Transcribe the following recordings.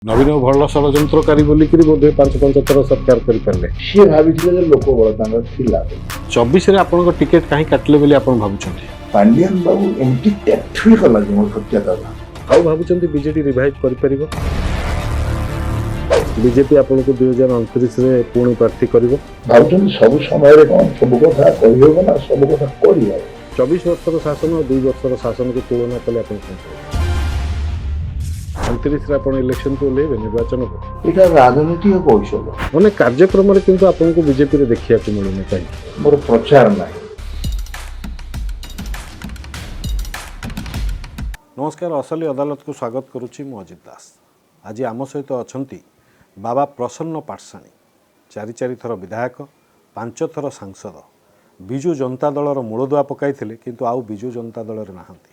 नवीन भल षड्यंत्रकारी बोलिकी बोधे 5-5 सरकार करें सी भाई लोक बड़ थिला 24 आपण टिकेट कहीं काटिले बोली आपण भाबुछंती पांडियान बाबू एमती टैक्ट्री कला जो मोर सत्यता आउ भाबुछंती बीजेडी रिवाइव करि परिबो बीजेपी आपण को 2029 रे पुणी प्रार्थी करिवो भाबुछन सब समय रे कोन सब कथा कहि होबो ना सब कथा करि हो 24 वर्षर शासन और 2 वर्षर शासन की तुलना कले आपण कोन 29 रे आपण इलेक्शन को लेबे निर्वाचन को एटा राजनीतिक कौशल माने कार्यक्रम रे किंतु आपण को बीजेपी रे देखिया को मिलने कहीं मोर प्रचार नाही। नमस्कार असली अदालत को स्वागत करुच्ची मु अजित दास। आज आम सहित अछंती बाबा प्रसन्न पाठशाणी 4 थर विधायक 5 थर सांसद विजु जनता दलर मूलदुआ पकाई किंतु आउ विजु जनता दल रे नाहांती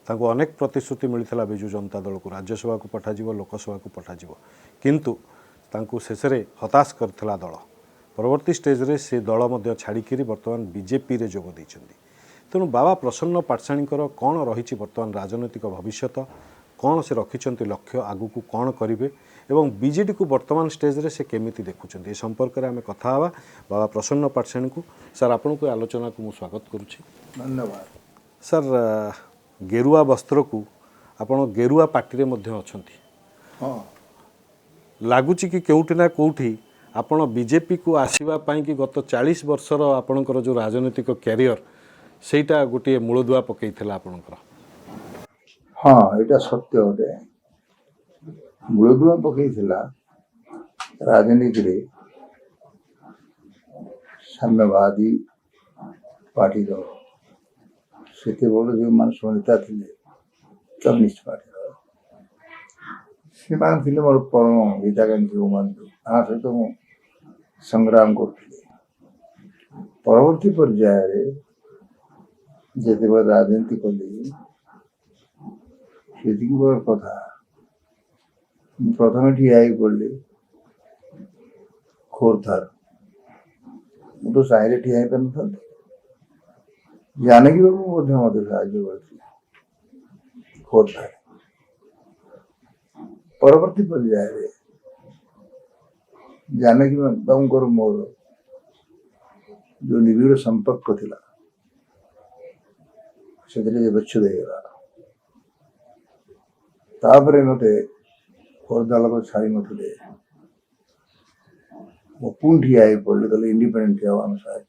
तांको अनेक प्रतिश्रुति मिलता विजु जनता दल को राज्यसभा को पठाजिवो लोकसभा को पठाजिवो किंतु तांको शेषरे हताश करथिला दल परवर्ती स्टेज रे से दल मध्य छाड़िकी बर्तमान बीजेपी रे जोग दैछंती। तेणु बाबा प्रसन्न पाठशाणीकर कौन रही बर्तमान राजनैतिक भविष्यत कौन से रखिंट लक्ष्य आगू को कौन करेंगे एवं बीजेडी को वर्तमान स्टेज रे से केमिति देखुंट ए संपर्क में आम कथा हवा बाबा प्रसन्न पाठशाणी को सर आपण को आलोचना को मुझे स्वागत करुच्ची। धन्यवाद सर गेरुआ वस्त्र को आपण गेरुआ पार्टी रे मध्य अछंती हां लागुची कि केउठी ना कोउठी आपण बीजेपी को आसीबा पई कि गत 40 वर्षर आपणकर जो राजनीतिक कैरियर सेटा गोटे मूलदुआ पकईला आपणकर हाँ एटा सत्य होते मूलदुआ पकई राजनीति रे साम्यवादी पार्टी रो सेते बोल जो मानस नेता थिले कम्युनिस्ट पार्टी रो से मान थिले मोर परम हिताकांक्षी बंधु ता सहित मु संग्राम करथिले परवर्ती पर्याय रे जेते बड़ राजनीति कली सेति बड़ कथा प्रथम ठिया पड़े खोरधार मु तो साइरे ठिया पार जानकी बाबू मत साहय कर खोरधार परवर्ती पर्याय जानकी बाबूर मोर जो निबिड़ संपर्क थिला से विच्छेद होगा तापर मत खोर्धा लोक छाड़ी नी मो पुणी ठिया पड़े कहले इंडिपेंडेंट ठिया आम साहय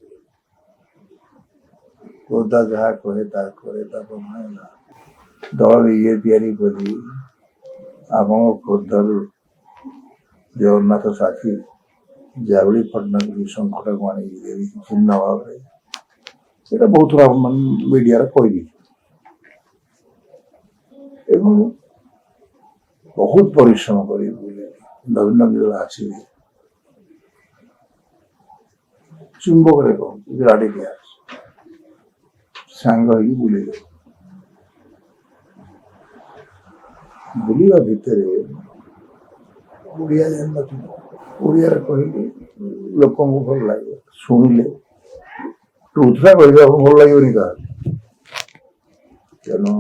खोर्धा जहाँ कहे दल ये तैयारी करी आप खोर्धार जगन्नाथ साथी जावड़ी फडणवीस संकट को आनी चिन्ह भाव से बहुत थोड़ा मीडिया कही बहुत परिश्रम कर नवीन नवीन आसी चुंबक विराट इतिहास सांग बुले बुलवा भितर ओडिया जान ओडिया कहले लोक भल लगे शुणिले ट्रुथरा कहवा भल लगे क्या तेणु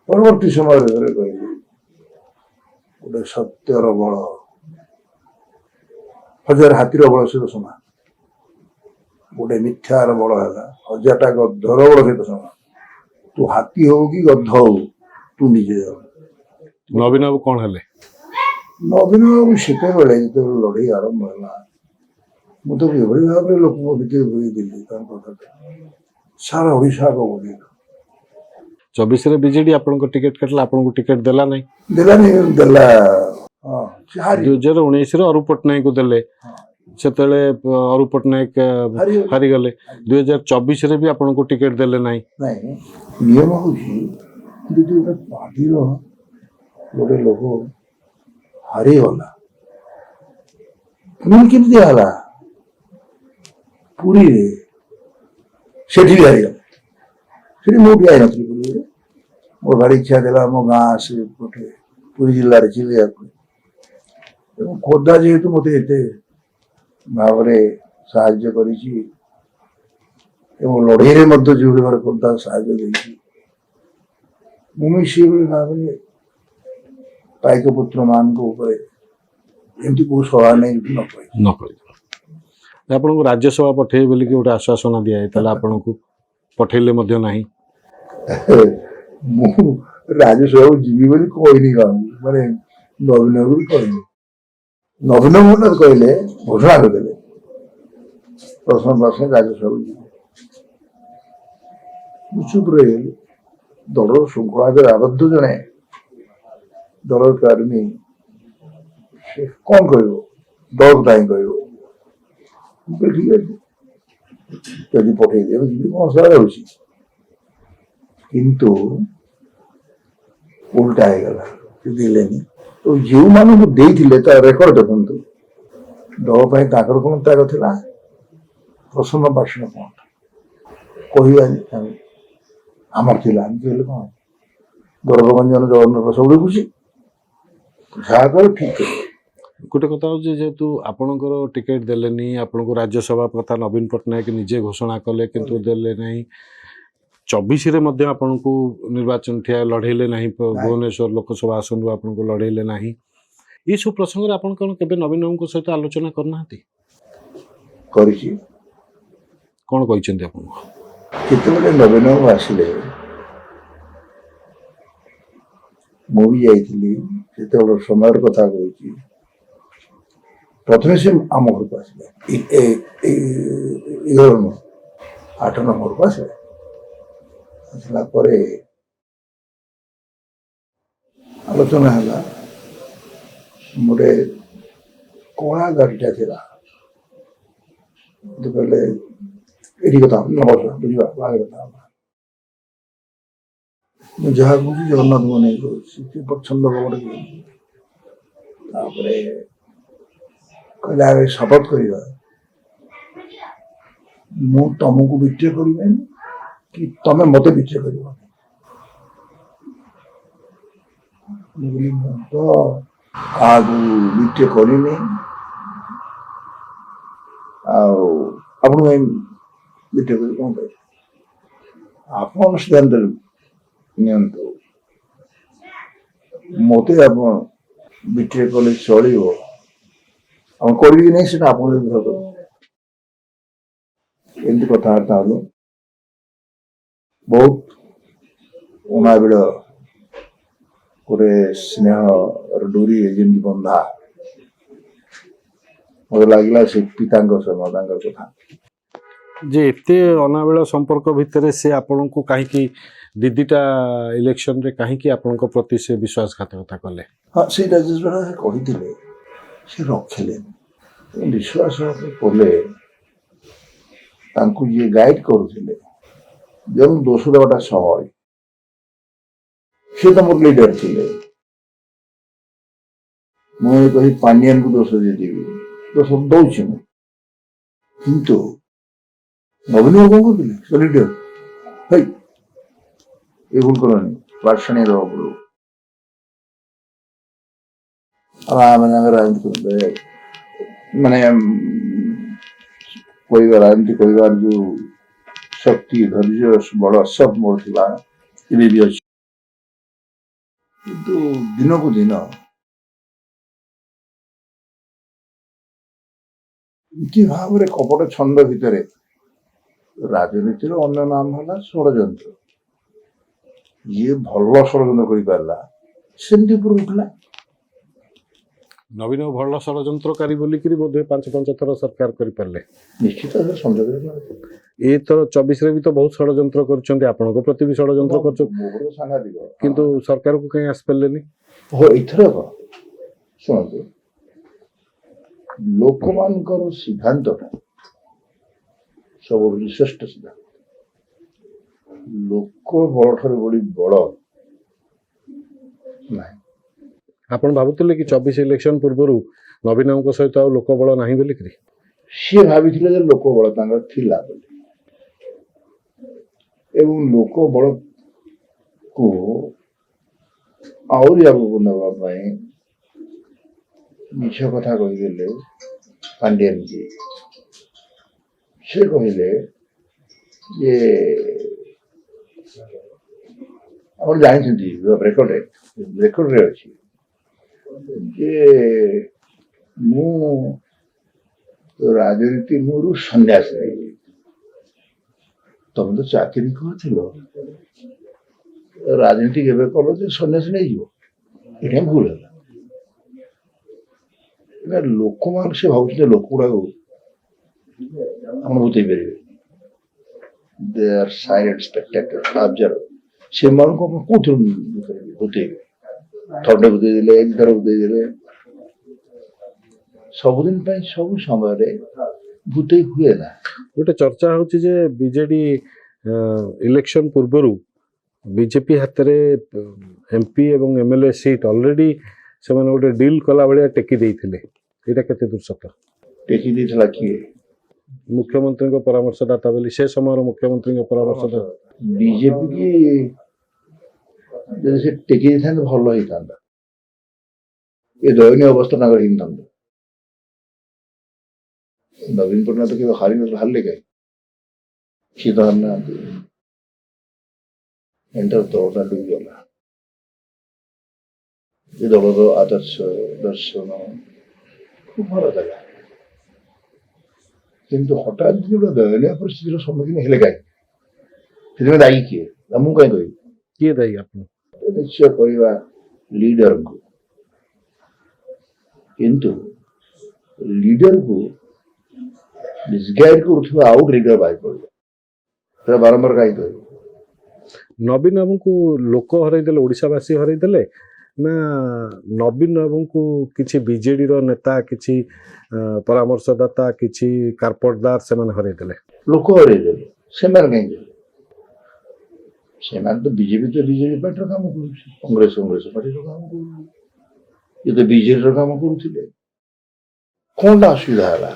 परवर्ती समय कहली गोटे सत्यर बल हजार हाथीर बल सहित समान गोटे मिथ्यार बल है 1000टा गधर बल सहित समान तू हाथी हो कि गध हो तू निजे नवीन बाबू कौन हेले नवीन बाबू सेते बेले जो लड़ाई आरंभ है मुझे तो भाव में लोक भितर बुझे दिल्ली सारा ओडिशा को बुझे 24 रे बीजेडी आपन को टिकट कटला आपन को टिकट देला नहीं देला हां 2019 रे अरु पटनायक को देले सेतेले अरु पटनायक हारी गले 2024 रे भी आपन को टिकट देले नहीं नियम होची यदि पार्टी रो गोटे लोक हारी गला पुणी केमती दिहला पुरी रे सेठी भी हारी गला सेठी मु भी आई नथी पुरी रे मोर भारी इच्छा देला मो गाँ से गोटे पुरी जिल्ला रे चिलिया खोर्धा जेहेतु मत एते भाव साहाय्य करिछि लड़ाई में जो भाव खोर्धा साहाय्य मुझे सी भाव ପାଇକ ପୁତ୍ର ମାନଙ୍କ ଉପରେ ଏମିତି କୋଉ ସଭା ନେଇ ନ କହି ନ କରିଦେବା ଆପଣଙ୍କୁ ରାଜ୍ୟସଭା ପଠେଇବେ ବୋଲିକି ଗୋଟେ ଆଶ୍ୱାସନା ଦିଆଯାଇଥିଲା ଆପଣଙ୍କୁ ପଠେଇଲେ ମଧ୍ୟ ନାହିଁ ମୁଁ ରାଜ୍ୟସଭାକୁ ଯିବି ବୋଲି କହିନି କାହାକୁ ମାନେ ନବୀନକୁ ବି କହିନି ନବୀନ ପଟ୍ଟନାୟକ କହିଲେ ଘୋଷଣା କରିଦେଲେ ପ୍ରଥମ ବର୍ଷ ରାଜ୍ୟସଭାକୁ ଯିବି ମୁଁ ଚୁପ ରହିଗଲି ଦଳର ଶୃଙ୍ଖଳାରେ ଆବଦ୍ଧ ଜଣେ ଦଳର କର୍ମୀ ସେ କଣ କହିବ ଦଳ କାହିଁ କହିବ ମୁଁ କହିଲି ଠିକ ଅଛି ଯଦି ପଠେଇଦେବେ ଯିବି କଣ ଅସୁବିଧା ହେଉଛି କିନ୍ତୁ ଉଲ୍ଟା ହେଇଗଲା ସେ ଦେଲେନି ତ ଯେଉଁମାନଙ୍କୁ ଦେଇଥିଲେ ତା ରେକର୍ଡ ଦେଖନ୍ତୁ ଦଳ ପାଇଁ ତାଙ୍କର କଣ ତ୍ୟାଗ ଥିଲା ପ୍ରସନ୍ନ ପାର୍ଶ୍ୱ କଣ କହିବା ଆମର ଥିଲା ଏମିତି ହେଲେ କଣ ଗୌରବରଞ୍ଜନ ଜଗନ୍ନାଥ ସବୁଠୁ ଖୁସି ଯାହା କଲେ ଠିକ ଗୋଟେ କଥା ହେଉଛି ଯେହେତୁ ଆପଣଙ୍କର ଟିକେଟ୍ ଦେଲେନି ଆପଣଙ୍କୁ ରାଜ୍ୟସଭା କଥା ନବୀନ ପଟ୍ଟନାୟକ ନିଜେ ଘୋଷଣା କଲେ କିନ୍ତୁ ଦେଲେ ନାହିଁ 24ରେ ମଧ୍ୟ ଆପଣଙ୍କୁ ନିର୍ବାଚନ ଠିଆ ଲଢ଼େଇଲେ ନାହିଁ ଭୁବନେଶ୍ୱର ଲୋକସଭା ଆସନରୁ ଆପଣଙ୍କୁ ଲଢ଼େଇଲେ ନାହିଁ ଏସବୁ ପ୍ରସଙ୍ଗରେ ଆପଣ କ'ଣ କେବେ ନବୀନ ବାବୁଙ୍କ ସହିତ ଆଲୋଚନା କରିନାହାନ୍ତି କରିଛି କ'ଣ କହିଛନ୍ତି ଆପଣଙ୍କୁ ଯେତେବେଳେ ନବୀନ ବାବୁ ଆସିଲେ ମୁଁ ବି ଯାଇଥିଲି ସେତେବେଳେ ସମୟର କଥା କହୁଛି ପ୍ରଥମେ ସେ ଆମ ଘରକୁ ଆସିଲେ 8 ନମ୍ବରକୁ ଆସିଲେ ଆସିଲା ପରେ ଆଲୋଚନା ହେଲା ଗୋଟେ କଳା ଗାଡ଼ିଟା ଥିଲା କହିଲେ ଏଠି କଥା ନମସ୍କାର ବୁଝିବା ଆଗେ କଥା ହବା ମୁଁ ଯାହା କହୁଛି ଜଗନ୍ନାଥଙ୍କୁ ନେଇ କହୁଛି ସେ ପଛନ୍ଦ ଖବର ତାପରେ କହିଲେ ଆରେ ଶପଥ କରିବା ମୁଁ ତମକୁ ବିଟ୍ରେ କରିବେନି କି ତମେ ମତେ ବିଟ୍ରେ କରିବନି ମୁଁ ତ କାହାକୁ ବିଟ୍ରେ କରିନି ଆଉ ଆପଣ ବିଟ୍ରେ କରି କଣ କହିବେ ଆପଣ ସିଦ୍ଧାନ୍ତ ନିଅନ୍ତୁ ମତେ ଆପଣ ବିଟ୍ରେ କଲେ ଚଳିବ ଆପଣ କରିବି କି ନାହିଁ ସେଟା ଆପଣ ନିର୍ଭର କରିବେ ଏମିତି କଥାବାର୍ତ୍ତା ହলো ବହୁତ ଅନାବିଳ ଗୋଟେ ସ୍ନେହର ଡୋରି ଯେମିତି ବନ୍ଧା ମତେ ଲାଗିଲା ସେ ପିତାଙ୍କ ସହ ତାଙ୍କର କଥା ଯେ ଏତେ ଅନାବିଳ ସମ୍ପର୍କ ଭିତରେ ସେ ଆପଣଙ୍କୁ କାହିଁକି ଦିଦିଟା ଇଲେକ୍ସନରେ କାହିଁକି ଆପଣଙ୍କ ପ୍ରତି ସେ ବିଶ୍ୱାସଘାତକତା କଲେ ହଁ ସେଇଟା ଯେତେବେଳେ ସେ କହିଥିଲେ ସେ ରଖିଲେନି ବିଶ୍ୱାସ କଲେ ତାଙ୍କୁ ଯିଏ ଗାଇଡ୍ କରୁଥିଲେ ଯେଉଁ ଦୋଷ ଦେବାଟା ସହଜ ସେ ତ ମୋର ଲିଡର ଥିଲେ ମୁଁ କହି ପାଣ୍ଡିଆନକୁ ଦୋଷ ଦେଇଦେବି ଦୋଷ ଦଉଛି ମୁଁ କିନ୍ତୁ ନବୀନ ବାବୁ କଣ କରୁଥିଲେ ସେ ଲିଡର ହେଇ ଏ ଭୁଲ କରନି ପାର୍ଷଣୀ ଦେବା ପଡ଼ିବ ଆଉ ଆମେ ମାନେ କହିବାର ଏମିତି କହିବାର ଯୋଉ ଶକ୍ତି ଧୈର୍ଯ୍ୟ ବଳ ସବୁ ମୋର ଥିଲା ଏବେ ବି ଅଛି କିନ୍ତୁ ଦିନକୁ ଦିନ ଏମିତି ଭାବରେ କପଟ ଛନ୍ଦ ଭିତରେ ରାଜନୀତିର ଅନ୍ୟ ନାମ ହେଲା ଷଡ଼ଯନ୍ତ୍ର ଯିଏ ଭଲ ଷଡ଼ଯନ୍ତ୍ର କରିପାରିଲା ସେମିତି ଉପରୁ ଉଠିଲା ନବୀନ ଭଲ ଷଡ଼ଯନ୍ତ୍ରକାରୀ ବୋଲିକିରି ବୋଧହୁଏ 5 ଥର ସରକାର କରିପାରିଲେ ନିଶ୍ଚିତ ସଂଯୋଗ ଏଥର 24ରେ ବି ତ ବହୁତ ଷଡ଼ଯନ୍ତ୍ର କରୁଛନ୍ତି ଆପଣଙ୍କ ପ୍ରତି ବି ଷଡ଼ଯନ୍ତ୍ର କରୁଛନ୍ତି ସାଂଘାତିକ କିନ୍ତୁ ସରକାରକୁ କାହିଁ ଆସିପାରିଲେନି ଏଥର ଶୁଣନ୍ତୁ ଲୋକମାନଙ୍କର ସିଦ୍ଧାନ୍ତଟା ସବୁଠୁ ଶ୍ରେଷ୍ଠ ସିଦ୍ଧାନ୍ତ ଲୋକ ବଳ ଠାରୁ ବଳି ବଳ ନାହିଁ ଆପଣ ଭାବୁଥିଲେ କି 24 ଇଲେକ୍ସନ ପୂର୍ବରୁ ନବୀନ ବାବୁଙ୍କ ସହିତ ଆଉ ଲୋକ ବଳ ନାହିଁ ବୋଲିକିରି ସିଏ ଭାବିଥିଲେ ଯେ ଲୋକ ବଳ ତାଙ୍କର ଥିଲା ବୋଲି ଏବଂ ଲୋକ ବଳକୁ ଆହୁରି ଆଗକୁ ନେବା ପାଇଁ ମିଛ କଥା କହିଦେଲେ ପାଣ୍ଡିଆନଜୀ ସେ କହିଲେ ଯେ ଆପଣ ଜାଣିଛନ୍ତି ରେକର୍ଡରେ ଅଛି ଯେ ମୁଁ ରାଜନୀତି ମୋର ସନ୍ନ୍ୟାସ ନେଇଛି। ତମେ ତ ଚାକିରି କରିଥିଲ, ରାଜନୀତି କେବେ କଲ ଯେ ସନ୍ନ୍ୟାସ ନେଇଯିବ? ଏଇଟା ଭୁଲ ହେଲା। ଲୋକମାନେ ସେ ଭାବୁଛନ୍ତି ଲୋକ ଗୁଡାକୁ ଆପଣ ବୁଝେଇ ପାରିବେ। ଦେ ଆର୍ ସାଇଲେଣ୍ଟ ସ୍ପେକ୍ଟାଟର ଅବଜର୍ଭର। ସେମାନଙ୍କୁ ଆପଣ କୋଉଥିରୁ ବୁଝେଇବେ? ଥଣ୍ଡେ ବୁଝେଇ ଦେଲେ, ଏକଥର ବୁଝେଇ ଦେଲେ, ସବୁଦିନ ପାଇଁ ସବୁ ସମୟରେ ବୁଝେଇ ହୁଏ ନା। ଗୋଟେ ଚର୍ଚ୍ଚା ହେଉଛି ଯେ ବିଜେଡି ଇଲେକ୍ସନ ପୂର୍ବରୁ ବିଜେପି ହାତରେ ଏମ୍ପି ଏବଂ ଏମ୍ଏଲ୍ଏ ସିଟ୍ ଅଲରେଡି ସେମାନେ ଗୋଟେ ଡିଲ୍ କଲା ଭଳିଆ ଟେକି ଦେଇଥିଲେ। ଏଇଟା କେତେ ଦୂର ସତ? ଟେକି ଦେଇଥିଲା କିଏ? ମୁଖ୍ୟମନ୍ତ୍ରୀଙ୍କ ପରାମର୍ଶଦାତା ବୋଲି ସେ ସମୟର ମୁଖ୍ୟମନ୍ତ୍ରୀଙ୍କ ପରାମର୍ଶଦାତା ବିଜେପି କି ଯଦି ସେ ଟେକି ଦେଇଥାନ୍ତେ ଭଲ ହେଇଥାନ୍ତା। ଏ ଦୟନୀୟ ଅବସ୍ଥା ତାଙ୍କର ହେଇଥାନ୍ତା। ନବୀନ ପଟ୍ଟନାୟକ କେବେ ହାରିଲେ କାହିଁ? ସିଏ ତ ହାରିନାହାନ୍ତି। ଏଣ୍ଟର ଦଳଟା ଡୁବିଗଲା। ଏ ଦଳର ଆଦର୍ଶ ଦର୍ଶନ ଖୁବ ଭଲ ଥିଲା, କିନ୍ତୁ ହଠାତ୍ ଗୋଟେ ଦୟନୀୟ ପରିସ୍ଥିତିର ସମ୍ମୁଖୀନ ହେଲେ କାହିଁ? ସେଥିପାଇଁ ଦାୟୀ କିଏ? ମୁଁ କାହିଁ କହିବି? କିଏ ଦାୟୀ ଆପଣ? ନିଶ୍ଚୟ କରିବା ଲିଡରଙ୍କୁ, କିନ୍ତୁ ଲିଡରକୁ ମିସଗାଇଡ୍ କରୁଥିବା ଆଉ ଗୋଟେ ଲିଡର ବାହାରି ପଡ଼ିବ। ସେଟା ବାରମ୍ବାର କାହିଁ କହିବ? ନବୀନ ବାବୁଙ୍କୁ ଲୋକ ହରେଇଦେଲେ, ଓଡ଼ିଶାବାସୀ ହରେଇଦେଲେ ନା ନବୀନ ବାବୁଙ୍କୁ କିଛି ବିଜେଡିର ନେତା, କିଛି ପରାମର୍ଶଦାତା, କିଛି କାର୍ପଟଦାର ସେମାନେ ହରେଇଦେଲେ? ଲୋକ ହରେଇଦେଲେ। ସେମାନେ କାହିଁକି? ସେମାନେ ତ ବିଜେପି ପାର୍ଟିର କାମ କରୁଛି, କଂଗ୍ରେସ ପାର୍ଟିର କାମ କରୁଛି, ଇଏ ତ ବିଜେଡିର କାମ କରୁଥିଲେ। କଣଟା ଅସୁବିଧା ହେଲା?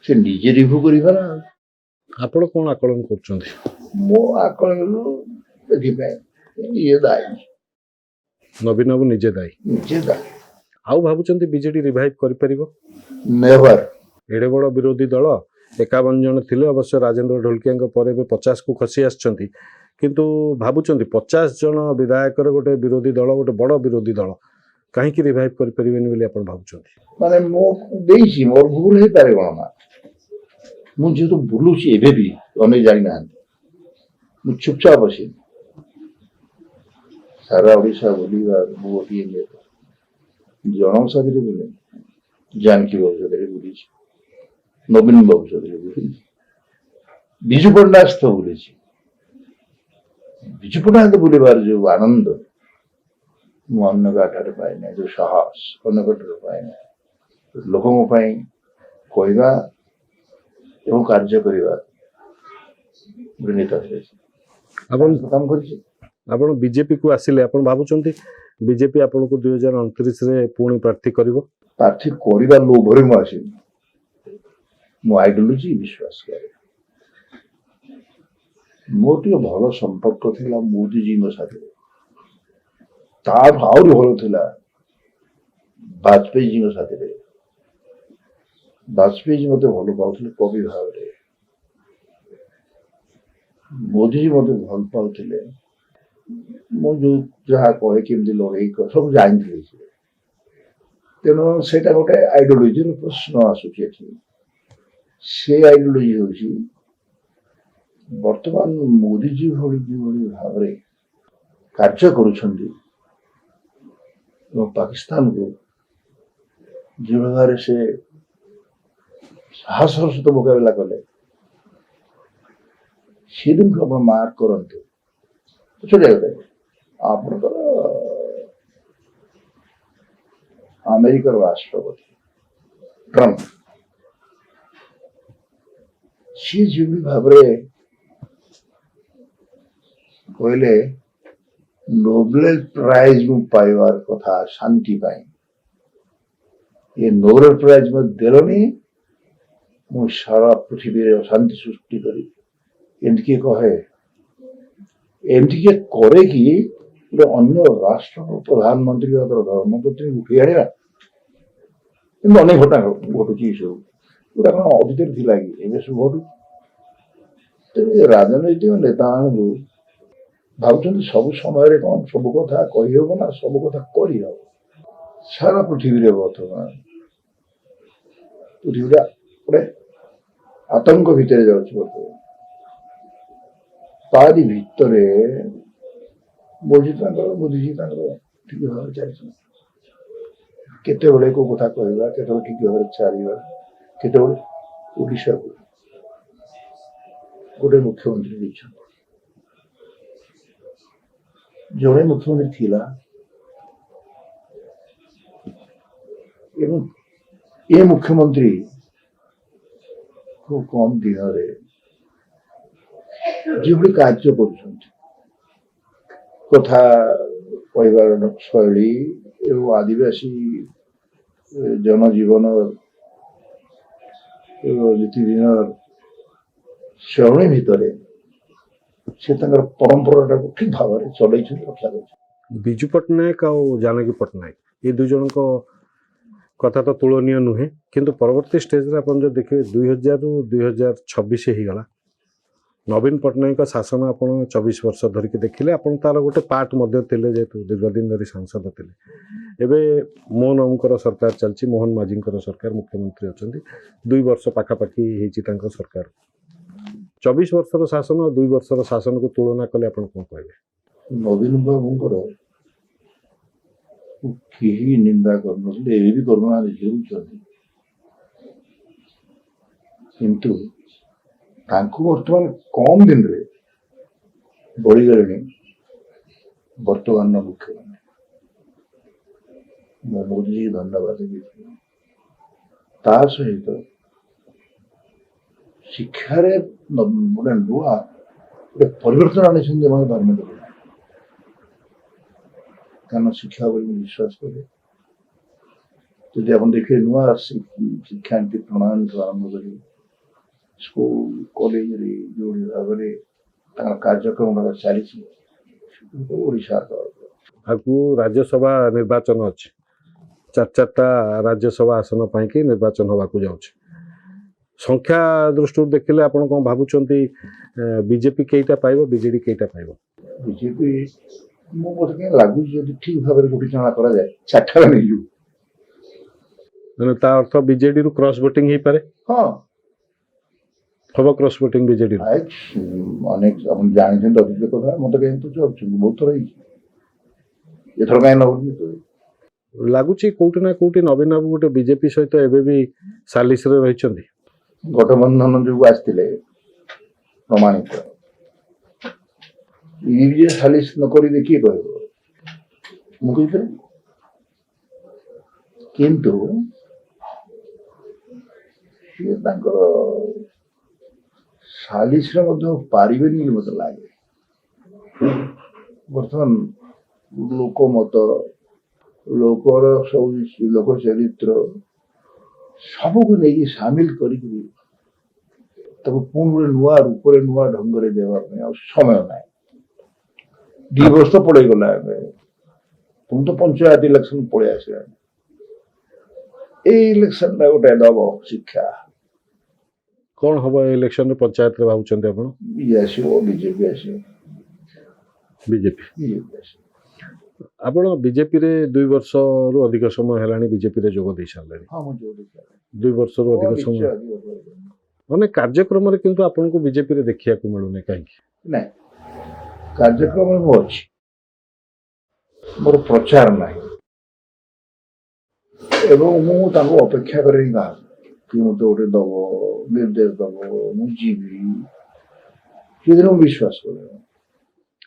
ସେ ନିଜେ ରିଭ୍ୟୁ କରିବା ନା। ଆପଣ କଣ ଆକଳନ କରୁଛନ୍ତି? ମୋ ଆକଳନରୁ ଏଥିପାଇଁ ଇଏ ଦାୟୀ, ନବୀନ ବାବୁ ନିଜେ ଦାୟୀ। ନିଜେ ଦାୟୀ। ଆଉ ଭାବୁଛନ୍ତି ବିଜେଡି ରିଭାଇଭ୍ କରିପାରିବ? ନେଭର। ଏଡ଼େ ବଡ଼ ବିରୋଧୀ ଦଳ 51 ଜଣ ଥିଲେ, ଅବଶ୍ୟ ରାଜେନ୍ଦ୍ର ଢୋଲକିଆଙ୍କ ପରେ ଏବେ 50କୁ ଖସି ଆସିଛନ୍ତି, କିନ୍ତୁ ଭାବୁଛନ୍ତି 50 ଜଣ ବିଧାୟକର ଗୋଟେ ବିରୋଧୀ ଦଳ, ଗୋଟେ ବଡ଼ ବିରୋଧୀ ଦଳ କାହିଁକି ରିଭାଇଭ୍ କରିପାରିବେନି ବୋଲି ଆପଣ ଭାବୁଛନ୍ତି? ମାନେ ମୁଁ ଦେଇଛି, ମୋର ଭୁଲ ହେଇପାରେ କଣ ନା? ମୁଁ ଯେହେତୁ ବୁଲୁଛି ଏବେ ବି ଅନେକ ଜାଣିନାହାନ୍ତି, ମୁଁ ଚୁପଚାପ ଅଛି। ସାରା ଓଡ଼ିଶା ବୁଲିବା ମୁଁ ଗୋଟିଏ ନେତା। ଜଣଙ୍କ ସାଥିରେ ବୁଲେ, ଜାନକୀ ବାବୁ ସାଥିରେ ବୁଲିଛି, ନବୀନ ବାବୁ ସାଥିରେ ବୁଲିଛି, ବିଜୁ ପଟ୍ଟନାୟକ ସହିତ ବୁଲିଛି। ବିଜୁ ପଟ୍ଟନାୟକ ବୁଲିବାର ଯୋଉ ଆନନ୍ଦ ମୁଁ ଅନ୍ୟ କାହାଠାରେ ପାଇନାହିଁ, ଯୋଉ ସାହସ ଅନ୍ୟ କାହାଠାରେ ପାଇନାହିଁ। ଲୋକଙ୍କ ପାଇଁ କହିବା ଏବଂ କାର୍ଯ୍ୟ କରିବା ଗୋଟେ ନେତା ଆପଣ କାମ କରିଛି। ଆପଣ ବିଜେପିକୁ ଆସିଲେ, ଆପଣ ଭାବୁଛନ୍ତି ବିଜେପି ଆପଣଙ୍କୁ 2029ରେ ପୁଣି ପ୍ରାର୍ଥୀ କରିବ? ପ୍ରାର୍ଥୀ କରିବା ଲୋଭରେ ମୁଁ ଆସିନି। ମୁଁ ଆଇଡିଓଲୋଜି ବିଶ୍ୱାସ କରେ। ମୋର ଟିକେ ଭଲ ସମ୍ପର୍କ ଥିଲା ମୋଦିଜୀଙ୍କ ସାଥିରେ, ତାଠୁ ଆହୁରି ଭଲ ଥିଲା ବାଜପେୟୀଜୀଙ୍କ ସାଥିରେ। ବାଜପେୟୀଜୀ ମତେ ଭଲ ପାଉଥିଲେ କବି ଭାବରେ, ମୋଦିଜୀ ମତେ ଭଲ ପାଉଥିଲେ। ମୁଁ ଯୋଉ ଯାହା କହେ, କେମିତି ଲଢେଇ କରେ, ସବୁ ଜାଣିଥିଲି ସେ। ତେଣୁ ସେଇଟା ଗୋଟେ ଆଇଡିଓଲୋଜିର ପ୍ରଶ୍ନ ଆସୁଛି ଏଠି। ସେ ଆଇଡିଓଲୋଜି ହେଉଛି ବର୍ତ୍ତମାନ ମୋଦିଜୀ ଭଳି ଯେଭଳି ଭାବରେ କାର୍ଯ୍ୟ କରୁଛନ୍ତି ଏବଂ ପାକିସ୍ତାନକୁ ଯେଭଳି ଭାବରେ ସେ ସାହସର ସହିତ ମୁକାବିଲା କଲେ, ସେଦିନକୁ ଆପଣ ମାର୍କ କରନ୍ତୁ। ଛୋଟିଆ କଥା, ଆପଣଙ୍କର ଆମେରିକାର ରାଷ୍ଟ୍ରପତି ଟ୍ରମ୍ପ, ସିଏ ଯେଭଳି ଭାବରେ କହିଲେ ନୋବେଲ ପ୍ରାଇଜ ମୁଁ ପାଇବାର କଥା ଶାନ୍ତି ପାଇଁ, ଏ ନୋବେଲ ପ୍ରାଇଜ ମତେ ଦେଲନି, ମୁଁ ସାରା ପୃଥିବୀରେ ଅଶାନ୍ତି ସୃଷ୍ଟି କରିବି, ଏମିତି କିଏ କହେ? ଏମିତି କିଏ କରେ କି ଗୋଟେ ଅନ୍ୟ ରାଷ୍ଟ୍ର ପ୍ରଧାନମନ୍ତ୍ରୀ ଧର୍ମପତ୍ନୀ ଉଠେଇ ଆଣିବା? କିନ୍ତୁ ଅନେକ ଘଟଣା ଘଟୁଛି ଏସବୁ, ପୁରା କଣ ଅତୀତରେ ଥିଲା କି? ଏବେ ସବୁ ଘଟୁଛି। ତେଣୁ ଏ ରାଜନୈତିକ ନେତାମାନଙ୍କୁ ଭାବୁଛନ୍ତି ସବୁ ସମୟରେ କଣ ସବୁ କଥା କହିହବ ନା ସବୁ କଥା କରିହବ? ସାରା ପୃଥିବୀରେ ବର୍ତ୍ତମାନ ପୃଥିବୀଟା ଗୋଟେ ଆତଙ୍କ ଭିତରେ ଯାଉଛି ବର୍ତ୍ତମାନ। ତାରି ଭିତରେ ମୋଦିଜୀ ତାଙ୍କର ଠିକ ଭାବରେ ଚାଲିଛନ୍ତି। କେତେବେଳେ କୋଉ କଥା କହିବା, କେତେବେଳେ ଠିକ ଭାବରେ ଚାଲିବା, କେତେବେଳେ ଓଡ଼ିଶାକୁ ଗୋଟେ ମୁଖ୍ୟମନ୍ତ୍ରୀ ଦେଇଛନ୍ତି। ଜଣେ ମୁଖ୍ୟମନ୍ତ୍ରୀ ଥିଲା ଏବଂ ଏ ମୁଖ୍ୟମନ୍ତ୍ରୀ ଖୁବ କମ ଦିନରେ ଯେଭଳି କାର୍ଯ୍ୟ କରୁଛନ୍ତି, କଥା କହିବାର ଶୈଳୀ ଏବଂ ଆଦିବାସୀ ଜନଜୀବନ ନୀତିଦିନ ଶୈଳୀ ଭିତରେ ସେ ତାଙ୍କର ପରମ୍ପରାଟାକୁ ଠିକ ଭାବରେ ଚଲେଇଛନ୍ତି, ରକ୍ଷା କରିଛନ୍ତି। ବିଜୁ ପଟ୍ଟନାୟକ ଆଉ ଜାନକୀ ପଟ୍ଟନାୟକ ଏ ଦୁଇ ଜଣଙ୍କ କଥା ତ ତୁଳନୀୟ ନୁହେଁ, କିନ୍ତୁ ପରବର୍ତ୍ତୀ ଷ୍ଟେଜରେ ଆପଣ ଯଦି ଦେଖିବେ 2000ରୁ 2026 ହେଇଗଲା। ନବୀନ ପଟ୍ଟନାୟକଙ୍କ ଶାସନ ଆପଣ 24 ବର୍ଷ ଧରିକି ଦେଖିଲେ, ଆପଣ ତାର ଗୋଟେ ପାର୍ଟ ମଧ୍ୟ ଥିଲେ, ଯେହେତୁ ଦୀର୍ଘଦିନ ଧରି ସାଂସଦ ଥିଲେ। ଏବେ ମୋହନ ବାବୁଙ୍କର ସରକାର ଚାଲିଛି, ମୋହନ ମାଝୀଙ୍କର ସରକାର ମୁଖ୍ୟମନ୍ତ୍ରୀ ଅଛନ୍ତି। 2 ବର୍ଷ ପାଖାପାଖି ହେଇଛି ତାଙ୍କ ସରକାର। 24 ବର୍ଷର ଶାସନ ଆଉ 2 ବର୍ଷର ଶାସନକୁ ତୁଳନା କଲେ ଆପଣ କ'ଣ କହିବେ? ନବୀନ ବାବୁଙ୍କର କେହି ନିନ୍ଦା କରୁନଥିଲେ, ଏବେ ବି କରୁନାହାନ୍ତି, ହେଉଛନ୍ତି। କିନ୍ତୁ ତାଙ୍କୁ ବର୍ତ୍ତମାନ କମ ଦିନରେ ବଳିଗଲେଣି ବର୍ତ୍ତମାନର ମୁଖ୍ୟମନ୍ତ୍ରୀ। ମୁଁ ମୋଦିଜୀ ଧନ୍ୟବାଦ ଦେବି। ତା ସହିତ ଶିକ୍ଷାରେ ଗୋଟେ ନୂଆ ଗୋଟେ ପରିବର୍ତ୍ତନ ଆଣିଛନ୍ତି ଏମାନେ ଧର୍ମେନ୍ଦ୍ର ପ୍ରଧାନ। କାରଣ ଶିକ୍ଷା ବୋଲି ମୁଁ ବିଶ୍ୱାସ କରେ, ଯଦି ଆପଣ ଦେଖିବେ ନୂଆ ଶିକ୍ଷାନୀତି ପ୍ରଣୟନଠୁ ଆରମ୍ଭ କରି ସ୍କୁଲ କଲେଜରେ ଯୋଉଭଳି ଭାବରେ ତାଙ୍କର କାର୍ଯ୍ୟକ୍ରମ ଚାଲିଛି, ଓଡ଼ିଶା ଆଗକୁ ରାଜ୍ୟସଭା ନିର୍ବାଚନ ଅଛି। 4ଟା ରାଜ୍ୟସଭା ଆସନ ପାଇଁକି ନିର୍ବାଚନ ହେବାକୁ ଯାଉଛି। ସଂଖ୍ୟା ଦୃଷ୍ଟିରୁ ଦେଖିଲେ ଆପଣ କ'ଣ ଭାବୁଛନ୍ତି, ବିଜେପି କେଇଟା ପାଇବ, ବିଜେଡି କେଇଟା ପାଇବ? ବିଜେପି ମୁଁ ମୋତେ କାହିଁ ଲାଗୁଛି ଯଦି ଠିକ ଭାବରେ ବିବେଚନା କରାଯାଏ 4ଟା ନେଇଯିବ। ମାନେ ତା ଅର୍ଥ ବିଜେଡିରୁ କ୍ରସ୍ ଭୋଟିଂ ହେଇପାରେ? ହଁ, ହବ କ୍ରସ୍ ଭୋଟିଂ ବିଜେଡି? ଅନେକ ଆପଣ ଜାଣିଛନ୍ତି ଅଧିକ କଥା, ମତେ କାହିଁ ପଚାରୁଛନ୍ତି, ବହୁତ ଥର ହେଇଛି, ଏଥର କାହିଁ ନବନି? ଲାଗୁଛି କୋଉଠି ନା କୋଉଠି ନବୀନ ବାବୁ ଗୋଟେ ବିଜେପି ସହିତ ଏବେ ବି ସାଲିସରେ ରହିଛନ୍ତି। ଗଠବନ୍ଧନ ଯୋଗୁ ଆସିଥିଲେ ପ୍ରମାଣିତ। ଇଏ ସାଲିସ ନ କରିବେ କିଏ କହିବ? ମୁଁ କହିପାରିବି। କିନ୍ତୁ ସିଏ ତାଙ୍କର ସାଲିସରେ ମଧ୍ୟ ପାରିବେନି ବୋଲି ମତେ ଲାଗେ। ବର୍ତ୍ତମାନ ଲୋକ ମତ, ଲୋକର ସବୁ ଲୋକ ଚରିତ୍ର ସବୁକୁ ନେଇକି ସାମିଲ କରିକି ତାକୁ ପୁଣି ଗୋଟେ ନୂଆ ରୂପରେ ନୂଆ ଢଙ୍ଗରେ ଦେବା ପାଇଁ ଆଉ ସମୟ ନାହିଁ। 2 ବର୍ଷ ପଳେଇଗଲା, ଏବେ ପୁଣି ତ ପଞ୍ଚାୟତ ଇଲେକ୍ସନ ପଳେଇ ଆସିଲାଣି। ଏଇ ଇଲେକ୍ସନଟା ଗୋଟେ ଦବ ଶିକ୍ଷା। କ'ଣ ହବ ଏ ଇଲେକ୍ସନରେ ପଞ୍ଚାୟତରେ ଭାବୁଛନ୍ତି ଆପଣ? ଇଏ ଆସିବ, ବିଜେପି ଆସିବ। ବିଜେପି ଆସିବ। ଆପଣ ବିଜେପିରେ 2 ବର୍ଷରୁ ଅଧିକ ସମୟ ହେଲାଣି ବିଜେପିରେ ଯୋଗ ଦେଇ ସାରିଲେଣି। ହଁ, ମୁଁ ଯୋଗ ଦେଇଛି। 2 ବର୍ଷରୁ ଅଧିକ ସମୟ ଅନେକ କାର୍ଯ୍ୟକ୍ରମରେ କିନ୍ତୁ ଆପଣଙ୍କୁ ବିଜେପିରେ ଦେଖିବାକୁ ମିଳୁନି, କାହିଁକି? ନାଇଁ, କାର୍ଯ୍ୟକ୍ରମରେ ମୁଁ ଅଛି, ମୋର ପ୍ରଚାର ନାହିଁ ଏବଂ ମୁଁ ତାଙ୍କୁ ଅପେକ୍ଷା କରେ କି ମୋତେ ଗୋଟେ ଦବ, ନିର୍ଦ୍ଦେଶ ଦବ, ମୁଁ ଯିବି, ସେଥିରେ ମୁଁ ବିଶ୍ୱାସ କରେ।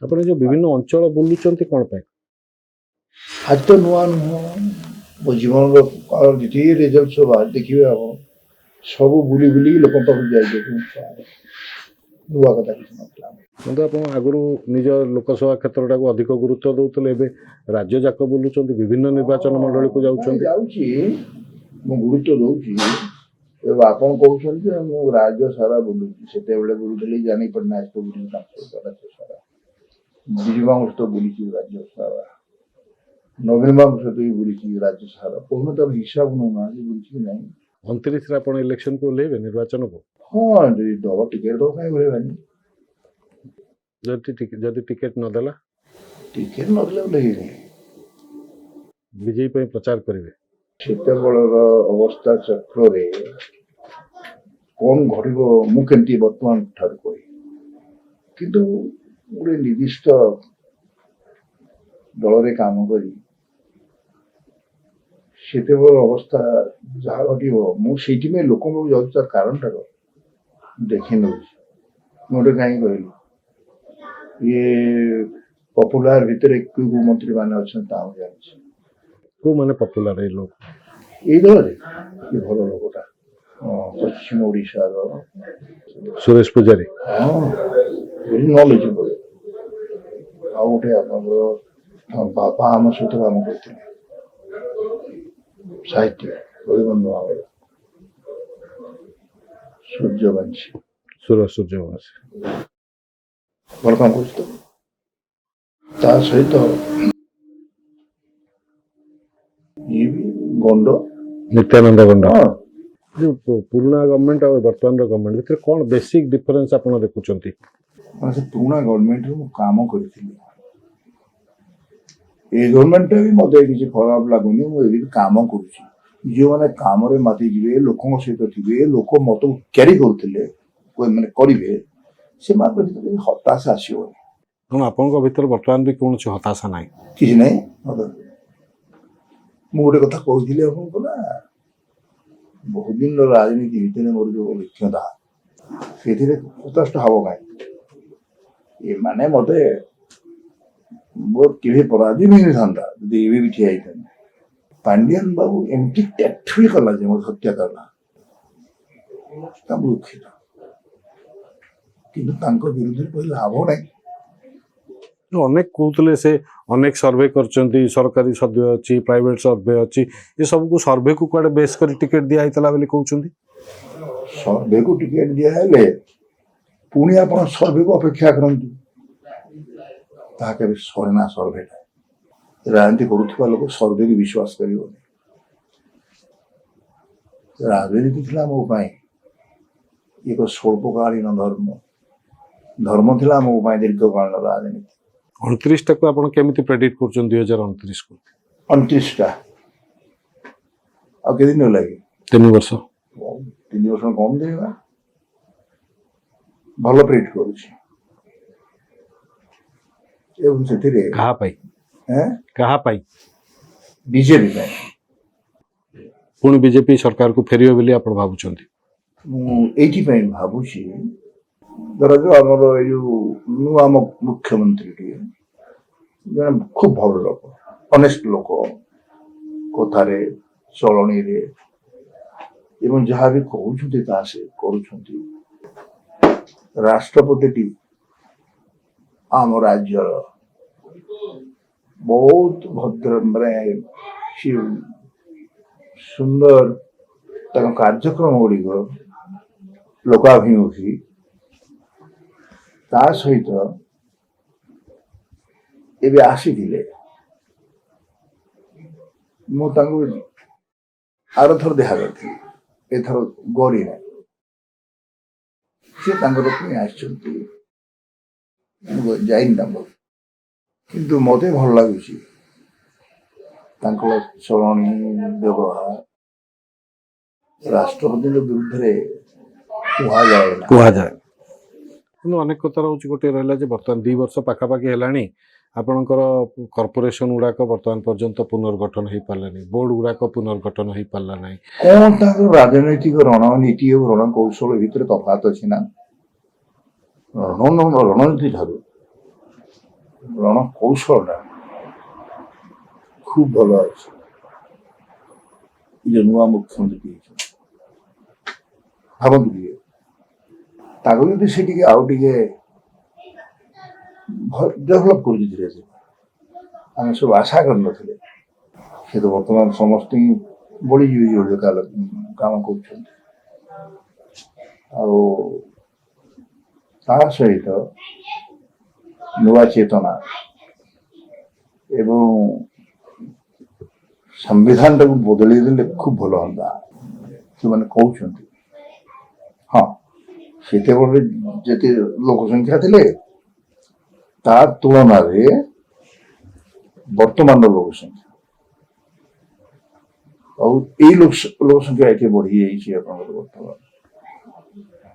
ଆପଣ ଯୋଉ ବିଭିନ୍ନ ଅଞ୍ଚଳ ବୁଲୁଛନ୍ତି କ'ଣ ପାଇଁ? ଆଜି ତ ନୂଆ ନୁହଁ, ମୋ ଜୀବନର ଯେତିକି ରେଜଲ୍ଟ ସବୁ ଦେଖିବେ ଆପଣ, ସବୁ ବୁଲି ବୁଲି ଲୋକଙ୍କ ପାଖକୁ ଯାଇକି ନୂଆ କଥା କିଛି ନଥିଲା। କିନ୍ତୁ ଆପଣ ଆଗରୁ ନିଜ ଲୋକସଭା କ୍ଷେତ୍ରଟାକୁ ଅଧିକ ଗୁରୁତ୍ୱ ଦେଉଥିଲେ, ଏବେ ରାଜ୍ୟ ଯାକ ବୁଲୁଛନ୍ତି, ବିଭିନ୍ନ ନିର୍ବାଚନ ମଣ୍ଡଳୀକୁ ଯାଉଛନ୍ତି। ଯାଉଛି, ମୁଁ ଗୁରୁତ୍ୱ ଦଉଛି। ଏବେ ଆପଣ କହୁଛନ୍ତି ଯେ ମୁଁ ରାଜ୍ୟ ସାରା ବୁଲୁଛି, ସେତେବେଳେ ବୁଲୁଥିଲି ଜାନି ପଟ୍ଟନାୟକ ବୁଲୁଛି ରାଜ୍ୟ ସାରା, ବିଜୁ ବାବୁଙ୍କ ସହିତ ବୁଲିଛି ରାଜ୍ୟ ସାରା, ନବୀନ ବାବୁଙ୍କ ସହିତ ବି ବୁଲିଛି ରାଜ୍ୟ ସାରା। କହୁନ ତାର ହିସାବ ନଉନାହାନ୍ତି ବୁଲିଛି କି ନାହିଁ। 29ରେ ଆପଣ ଇଲେକ୍ସନକୁ ଓହ୍ଲେଇବେ, ନିର୍ବାଚନକୁ? ହଁ, ଯଦି ଦବ ଟିକେଟ ଦବ, କାହିଁ ଓହ୍ଲେଇବାନି। ଯଦି ଟିକେଟ ନଦେଲା? ଟିକେଟ ନଦେଲେ ଓହ୍ଲେଇବେନି। ବିଜେପି ପାଇଁ ପ୍ରଚାର କରିବେ? ସେତେବେଳର ଅବସ୍ଥା ଚକ୍ରରେ କଣ ଘଟିବ ମୁଁ କେମିତି ବର୍ତ୍ତମାନ ଠାରୁ କହି, କିନ୍ତୁ ଗୋଟେ ନିର୍ଦ୍ଦିଷ୍ଟ ଦଳରେ କାମ କରି ସେତେବେଳ ଅବସ୍ଥା ଯାହା ଘଟିବ ମୁଁ ସେଇଥିପାଇଁ ଲୋକଙ୍କୁ ଯାଉଛି ତାର କାରଣଟା ଦେଖି ନେଉଛି। ମୁଁ ଗୋଟେ କାହିଁକି କହିଲି, ଇଏ ପପୁଲାର ଭିତରେ କେଉଁ କେଉଁ ମନ୍ତ୍ରୀ ମାନେ ଅଛନ୍ତି ତା ମୁଁ ଜାଣିଛି। କୋଉମାନେ ପପୁଲାର ଏଇ ଲୋକ? ଏଇ ଦଳରେ ଇଏ ଭଲ ଲୋକଟା, ପଶ୍ଚିମ ଓଡ଼ିଶାର ସୁରେଶ ପୂଜାରୀ। ଭେରି ନଲେଜେବଲ। ଆଉ ଗୋଟେ ଆପଣଙ୍କର ବାପା ଆମ ସହିତ କାମ କରିଥିଲେ, ସାହିତ୍ୟ କବିବନ୍ଧୁ ଆମର ସୂର୍ଯ୍ୟବଂଶୀ, ସୂର୍ଯ୍ୟବଂଶୀ ଭଲ କାମ କରୁଛି ତ। ତା ସହିତ ଇଏ ବି ଗଣ୍ଡ, ନିତ୍ୟାନନ୍ଦ ଗଣ୍ଡ। ହଁ ଯୋଉ ପୁରୁଣା ଗଭର୍ଣ୍ଣମେଣ୍ଟ ଆଉ ବର୍ତ୍ତମାନର ଗଭର୍ଣ୍ଣମେଣ୍ଟ ଭିତରେ କ'ଣ ବେସିକ୍ ଡିଫରେନ୍ସ ଆପଣ ଦେଖୁଛନ୍ତି? ମାନେ ସେ ପୁରୁଣା ଗଭର୍ଣ୍ଣମେଣ୍ଟରେ ମୁଁ କାମ କରିଥିଲି, ଏଇ ଗଭର୍ଣ୍ଣମେଣ୍ଟଟା ବି ମତେ କିଛି ଖରାପ ଲାଗୁନି। ମୁଁ ଏବେ ବି କାମ କରୁଛି। ଯେଉଁମାନେ କାମରେ ମାତିଯିବେ, ଲୋକଙ୍କ ସହିତ ଥିବେ, ଲୋକ ମତ କ୍ୟାରି କରୁଥିଲେ ମାନେ କରିବେ, ସେମାନଙ୍କ ଭିତରେ ହତାଶା ଆସିବନି। ତେଣୁ ଆପଣଙ୍କ ଭିତରେ ବର୍ତ୍ତମାନ ବି କୌଣସି ହତାଶା ନାହିଁ? କିଛି ନାହିଁ। ମୁଁ ଗୋଟେ କଥା କହୁଥିଲି ଆପଣଙ୍କୁ ନା, ବହୁତ ଦିନର ରାଜନୀତି ଭିତରେ ମୋର ଯୋଉ ଅଭିଜ୍ଞତା, ସେଥିରେ ହତାଶ ହବ କାହିଁ? ଏମାନେ ମତେ ମୋର କେବେ ପରାଧୀନ ହେଇଥାନ୍ତା ଯଦି ଏବେ ବି ଠିଆ ହେଇଥାନ୍ତା। ପାଣ୍ଡିଆନ ବାବୁ ଏମିତି ଟ୍ୟାକ୍ଟଫୁଲି କଲା ଯେ ମୋତେ ହତ୍ୟା କଲା, ତା ମୁଁ ଦୁଃଖିତ। କିନ୍ତୁ ତାଙ୍କ ବିରୁଦ୍ଧରେ କହିଲେ ଲାଭ ନାହିଁ। ଅନେକ କହୁଥିଲେ ସେ ଅନେକ ସର୍ଭେ କରିଛନ୍ତି, ସରକାରୀ ସର୍ଭେ ଅଛି, ପ୍ରାଇଭେଟ ସର୍ଭେ ଅଛି, ଏସବୁକୁ ସର୍ଭେକୁ କୁଆଡ଼େ ବେସ୍ କରି ଟିକେଟ୍ ଦିଆ ହେଇଥିଲା ବୋଲି କହୁଛନ୍ତି। ସର୍ଭେକୁ ଟିକେଟ୍ ଦିଆହେଲେ ପୁଣି ଆପଣ ସର୍ଭେକୁ ଅପେକ୍ଷା କରନ୍ତୁ, ତାହା କେବେ ସରେ ନା। ସର୍ଭେଟା ରାଜନୀତି କରୁଥିବା ଲୋକ ସର୍ଭେକୁ ବିଶ୍ୱାସ କରିବନି। ରାଜନୀତି ଥିଲା ମୋ ପାଇଁ ଏକ ସ୍ୱଳ୍ପକାଳୀନ ଧର୍ମ, ଧର୍ମ ଥିଲା ମୋ ପାଇଁ ଦୀର୍ଘକାଳୀନ ରାଜନୀତି। 29ଟାକୁ ଆପଣ କେମିତି ପ୍ରେଡିକ୍ଟ କରୁଛନ୍ତି 2029କୁ? 29ଟା ଆଉ କେତେ ଦିନ ଲାଗେ? 3 ବର୍ଷ। 3 ବର୍ଷ କମ୍ ଦେବା, ଭଲ ପ୍ରେଡିକ୍ଟ କରୁଛି। ଏବଂ ସେଥିରେ କାହା ପାଇଁ? କାହା ପାଇଁ? ବିଜେପି ପାଇଁ। ପୁଣି ବିଜେପି ସରକାରକୁ ଫେରିବ ବୋଲି ଆପଣ ଭାବୁଛନ୍ତି? ମୁଁ ଏଇଥିପାଇଁ ଭାବୁଛି, ଧରାଯାଉ ଆମର ଏଇ ଯୋଉ ନୂଆ ମୁଖ୍ୟମନ୍ତ୍ରୀଟିଏ ଜଣେ ଖୁବ୍ ଭଲ ଲୋକ, ଅନେଷ୍ଟ ଲୋକ, କଥାରେ ଚଳଣୀରେ ଏବଂ ଯାହା ବି କହୁଛନ୍ତି ତାହା ସେ କରୁଛନ୍ତି। ରାଷ୍ଟ୍ରପତିଟି ଆମ ରାଜ୍ୟର ବହୁତ ଭଦ୍ର, ମାନେ ସୁନ୍ଦର ତାଙ୍କ କାର୍ଯ୍ୟକ୍ରମ ଗୁଡ଼ିକ ଲୋକାଭିମୁଖୀ। ତା ସହିତ ଏବେ ଆସିଥିଲେ, ମୁଁ ତାଙ୍କୁ ଆରଥର ଦେଖା କରିଥିଲି, ଏଥର ଗରି ନାହିଁ। ସେ ତାଙ୍କର ପୁଣି ଆସିଛନ୍ତି, ମୁଁ ଯାଇନି ତାଙ୍କର, କିନ୍ତୁ ମତେ ଭଲ ଲାଗୁଛି ତାଙ୍କର ଚଳଣି, ବ୍ୟବହାର। ରାଷ୍ଟ୍ରପତିଙ୍କ ବିରୁଦ୍ଧରେ କୁହାଯାଏ। କିନ୍ତୁ ଅନେକ କଥା ରହୁଛି। ଗୋଟିଏ ରହିଲା ଯେ ବର୍ତ୍ତମାନ 2 ବର୍ଷ ପାଖାପାଖି ହେଲାଣି ଆପଣଙ୍କର କର୍ପୋରେସନ ଗୁଡ଼ାକ ବର୍ତ୍ତମାନ ପର୍ଯ୍ୟନ୍ତ ପୁନର୍ଗଠନ ହେଇପାରିଲାନି, ବୋର୍ଡ ଗୁଡ଼ାକ ପୁନର୍ଗଠନ ହେଇପାରିଲା ନାହିଁ। କ'ଣ ତାଙ୍କର ରାଜନୈତିକ ରଣନୀତି ଓ ରଣକୌଶଳ ଭିତରେ ତଫାତ ଅଛି ନା? ରଣନୀତି ଠାରୁ ରଣକୌଶଳଟା ଖୁବ୍ ଭଲ ଅଛି। ଏ ନୂଆ ମୁଖ୍ୟମନ୍ତ୍ରୀ ହେଇଛନ୍ତି, ଭାବନ୍ତୁ ଟିକେ ତାକୁ ଯଦି ସେ ଟିକେ ଆଉ ଟିକେ ଡେଭଲପ୍ କରୁଛି ଧୀରେ ଧୀରେ, ଆମେ ସବୁ ଆଶା କରିନଥିଲେ। ସେ ତ ବର୍ତ୍ତମାନ ସମସ୍ତଙ୍କୁ ବଳିଯିବେ ଯୋଉ କାମ କରୁଛନ୍ତି। ଆଉ ତା ସହିତ ନୂଆ ଚେତନା ଏବଂ ସମ୍ବିଧାନଟାକୁ ବଦଳେଇ ଦେଲେ ଖୁବ୍ ଭଲ ହୁଅନ୍ତା ସେମାନେ କହୁଛନ୍ତି। ହଁ, ସେତେବେଳେ ଯେତେ ଲୋକ ସଂଖ୍ୟା ଥିଲେ ତା ତୁଳନାରେ ବର୍ତ୍ତମାନର ଲୋକ ସଂଖ୍ୟା ଆଉ ଏଇ ଲୋକ ସଂଖ୍ୟା ଏଠି ବଢିଯାଇଛି ଆପଣଙ୍କର ବର୍ତ୍ତମାନ।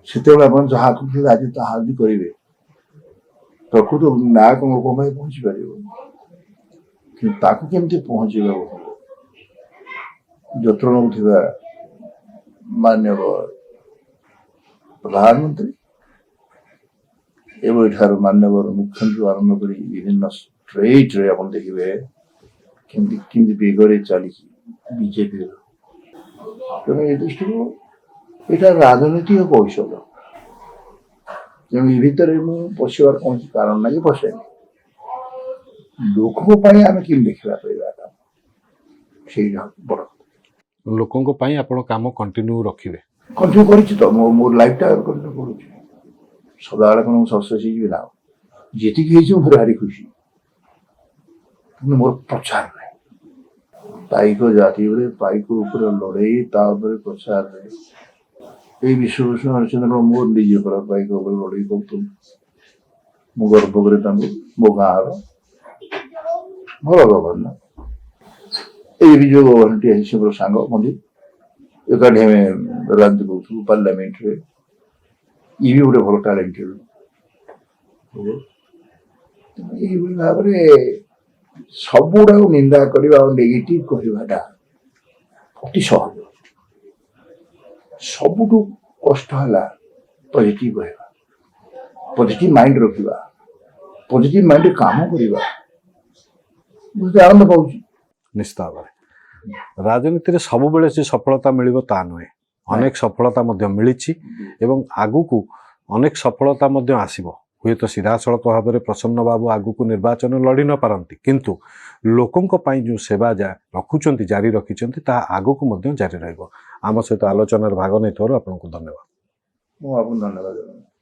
ସେତେବେଳେ ଆପଣ ଯାହା କରୁଥିଲେ ଆଜି ତାହା ବି କରିବେ। ପ୍ରକୃତ ନ୍ୟାୟ କଣ ଲୋକ ପାଇଁ ପହଞ୍ଚି ପାରିବ, କିନ୍ତୁ ତାକୁ କେମିତି ପହଞ୍ଚିବାକୁ ହବ। ଯତ୍ନ ନେଉଥିବା ମାନ୍ୟବର ପ୍ରଧାନମନ୍ତ୍ରୀ ଏବଂ ଏଠାରୁ ମାନ୍ୟବର ମୁଖ୍ୟମନ୍ତ୍ରୀ ଆରମ୍ଭ କରି ବିଭିନ୍ନ ଷ୍ଟେଟ୍ରେ ଆପଣ ଦେଖିବେ କେମିତି ବେଗରେ ଚାଲିଛି ବିଜେପିର। ତେଣୁ ଏ ଦୃଷ୍ଟିରୁ ଏଇଟା ରାଜନୈତିକ କୌଶଳ। ତେଣୁ ଏ ଭିତରେ ମୁଁ ପଶିବାର କୌଣସି କାରଣ ନାହିଁ, ପଶେନି। ଲୋକଙ୍କ ପାଇଁ ଆମେ କେମିତି ଦେଖିବା କରିବା ସେଇଟା ବଡ ଲୋକଙ୍କ ପାଇଁ ଆପଣ କାମ କଣ୍ଟିନ୍ୟୁ ରଖିବେ। କଣ୍ଟିନ୍ୟୁ କରିଛି ତ ମୋ ଲାଇଫଟା କଣ୍ଟିନ୍ୟୁ କରୁଛି। ସଦାବେଳେ କ'ଣ ମୁଁ ସକ୍ସେସ୍ ହେଇଯିବି ନା, ଯେତିକି ହେଇଛି ମୁଁ ଭାରି ଖୁସି। କିନ୍ତୁ ମୋର ପ୍ରଚାର ନାହିଁ। ପାଇକ ଜାତି ଉପରେ ପାଇକ ଉପରେ ଲଢ଼େଇ, ତା ଉପରେ ପ୍ରଚାରରେ ଏଇ ବିଶ୍ୱଭୂଷଣ ହରିଚନ୍ଦ୍ର ମୋର ନିଜେ ପରା ପାଇକ ଉପରେ ଲଢ଼େଇ କରୁଥିଲି। ମୁଁ ଗର୍ବ କରେ ତାଙ୍କୁ, ମୋ ଗାଁର ଭଲ ଗଭର୍ଣ୍ଣର। ଏଇ ବିଜୟ ଗଭର୍ଣ୍ଣରଟି ଆସିଛି ମୋର ସାଙ୍ଗ ବନ୍ଧୁ। ଏକାଠି ଆମେ ରାଜନୀତି କରୁଥିଲୁ ପାର୍ଲାମେଣ୍ଟରେ। ଇଏ ବି ଗୋଟେ ଭଲ ଟ୍ୟାଲେଣ୍ଟେଡ। ଏଇଭଳି ଭାବରେ ସବୁଗୁଡ଼ାକୁ ନିନ୍ଦା କରିବା ଆଉ ନେଗେଟିଭ କହିବାଟା ଅତି ସହଜ। ସବୁଠୁ କଷ୍ଟ ହେଲା ପଜିଟିଭ କହିବା, ପଜିଟିଭ ମାଇଣ୍ଡ ରଖିବା, ପଜିଟିଭ ମାଇଣ୍ଡରେ କାମ କରିବା। ବୁଝতে ଆନନ୍ଦ ପାଉଛି। ନିଶ୍ଚିତ ଭାବରେ ରାଜନୀତିରେ ସବୁବେଳେ ଯେ ସଫଳତା ମିଳିବ ତା ନୁହେଁ। ଅନେକ ସଫଳତା ମଧ୍ୟ ମିଳିଛି ଏବଂ ଆଗକୁ ଅନେକ ସଫଳତା ମଧ୍ୟ ଆସିବ। ହୁଏତ ସିଧାସଳଖ ଭାବରେ ପ୍ରସନ୍ନ ବାବୁ ଆଗକୁ ନିର୍ବାଚନ ଲଢ଼ି ନ ପାରନ୍ତି, କିନ୍ତୁ ଲୋକଙ୍କ ପାଇଁ ଯେଉଁ ସେବା ରଖୁଛନ୍ତି, ଜାରି ରଖିଛନ୍ତି, ତାହା ଆଗକୁ ମଧ୍ୟ ଜାରି ରହିବ। ଆମ ସହିତ ଆଲୋଚନାରେ ଭାଗ ନେଇଥିବାରୁ ଆପଣଙ୍କୁ ଧନ୍ୟବାଦ। ମୁଁ ଆପଣଙ୍କୁ ଧନ୍ୟବାଦ ଜଣାଉଛି।